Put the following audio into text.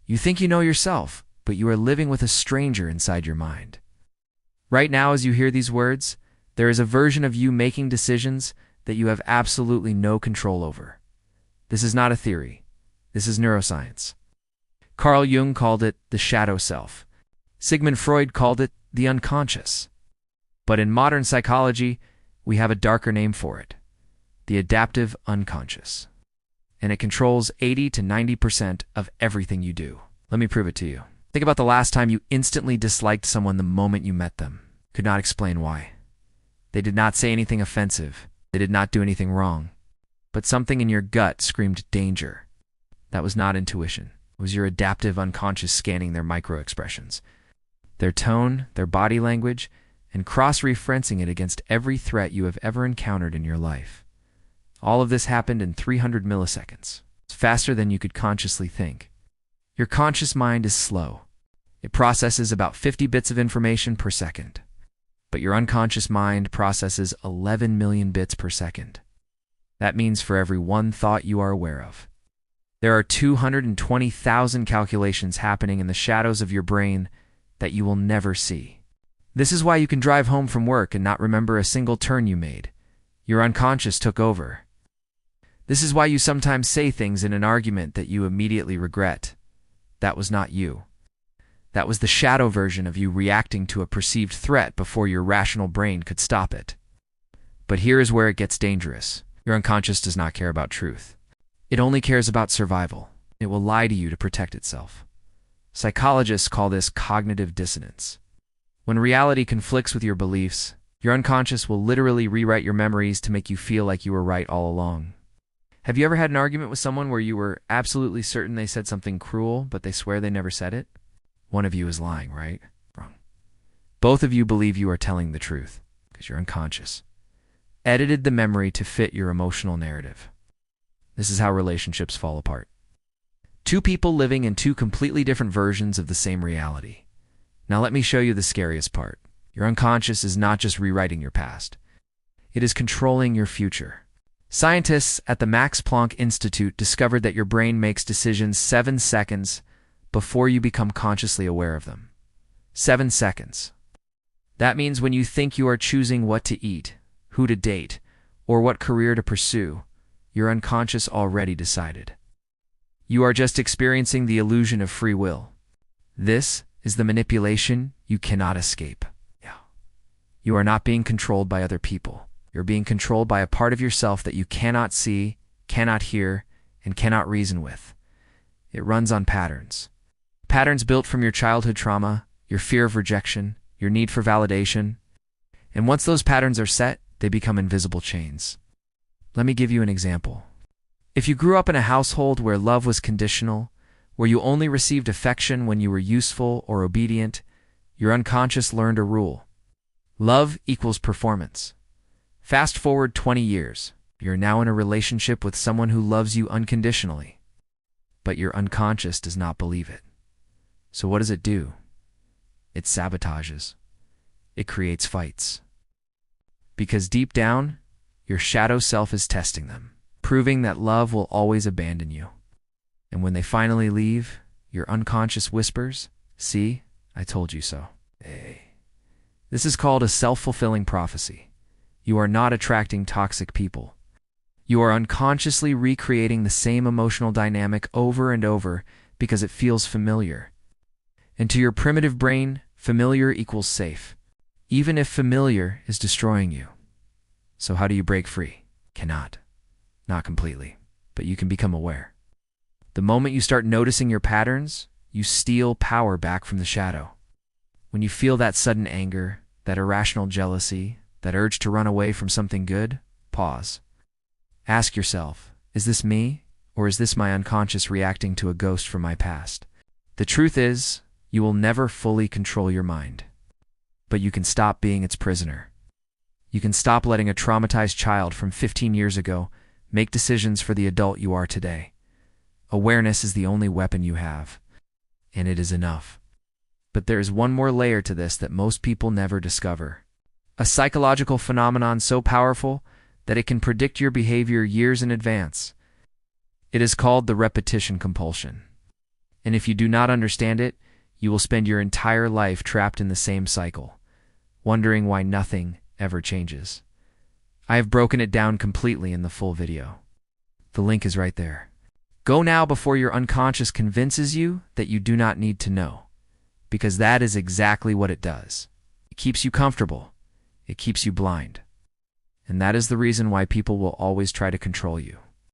You think you know yourself, but you are living with a stranger inside your mind. Right now, as you hear these words, there is a version of you making decisions that you have absolutely no control over. This is not a theory. This is neuroscience. Carl Jung called it the shadow self. Sigmund Freud called it the unconscious. But in modern psychology, we have a darker name for it, the adaptive unconscious. And it controls 80 to 90% of everything you do. Let me prove it to you. Think about the last time you instantly disliked someone the moment you met them. Could not explain why. They did not say anything offensive. They did not do anything wrong. But something in your gut screamed danger. That was not intuition. It was your adaptive unconscious scanning their micro-expressions, their tone, their body language, and cross-referencing it against every threat you have ever encountered in your life. All of this happened in 300 milliseconds. It's faster than you could consciously think. Your conscious mind is slow. It processes about 50 bits of information per second. But your unconscious mind processes 11 million bits per second. That means for every one thought you are aware of, there are 220,000 calculations happening in the shadows of your brain that you will never see. This is why you can drive home from work and not remember a single turn you made. Your unconscious took over. This is why you sometimes say things in an argument that you immediately regret. That was not you. That was the shadow version of you reacting to a perceived threat before your rational brain could stop it. But here is where it gets dangerous. Your unconscious does not care about truth. It only cares about survival. It will lie to you to protect itself. Psychologists call this cognitive dissonance. When reality conflicts with your beliefs, your unconscious will literally rewrite your memories to make you feel like you were right all along. Have you ever had an argument with someone where you were absolutely certain they said something cruel, but they swear they never said it? One of you is lying, right? Wrong. Both of you believe you are telling the truth, because your unconscious edited the memory to fit your emotional narrative. This is how relationships fall apart. Two people living in two completely different versions of the same reality. Now let me show you the scariest part. Your unconscious is not just rewriting your past. It is controlling your future. Scientists at the Max Planck Institute discovered that your brain makes decisions 7 seconds before you become consciously aware of them. 7 seconds. That means when you think you are choosing what to eat, who to date, or what career to pursue, your unconscious already decided. You are just experiencing the illusion of free will. This is the manipulation you cannot escape. You are not being controlled by other people. You're being controlled by a part of yourself that you cannot see, cannot hear, and cannot reason with. It runs on patterns. Patterns built from your childhood trauma, your fear of rejection, your need for validation. And once those patterns are set, they become invisible chains. Let me give you an example. If you grew up in a household where love was conditional, where you only received affection when you were useful or obedient, your unconscious learned a rule. Love equals performance. Fast forward 20 years. You're now in a relationship with someone who loves you unconditionally. But your unconscious does not believe it. So what does it do? It sabotages. It creates fights. Because deep down, your shadow self is testing them, proving that love will always abandon you. And when they finally leave, your unconscious whispers, "See, I told you so." Hey. This is called a self-fulfilling prophecy. You are not attracting toxic people. You are unconsciously recreating the same emotional dynamic over and over because it feels familiar. And to your primitive brain, familiar equals safe, even if familiar is destroying you. So how do you break free? Cannot. Not completely, but you can become aware. The moment you start noticing your patterns, you steal power back from the shadow. When you feel that sudden anger, that irrational jealousy, that urge to run away from something good, pause. Ask yourself, is this me, or is this my unconscious reacting to a ghost from my past? The truth is, you will never fully control your mind. But you can stop being its prisoner. You can stop letting a traumatized child from 15 years ago make decisions for the adult you are today. Awareness is the only weapon you have, and it is enough. But there is one more layer to this that most people never discover. A psychological phenomenon so powerful that it can predict your behavior years in advance. It is called the repetition compulsion. And if you do not understand it, you will spend your entire life trapped in the same cycle, wondering why nothing ever changes. I have broken it down completely in the full video. The link is right there. Go now before your unconscious convinces you that you do not need to know, because that is exactly what it does. It keeps you comfortable. It keeps you blind. And that is the reason why people will always try to control you.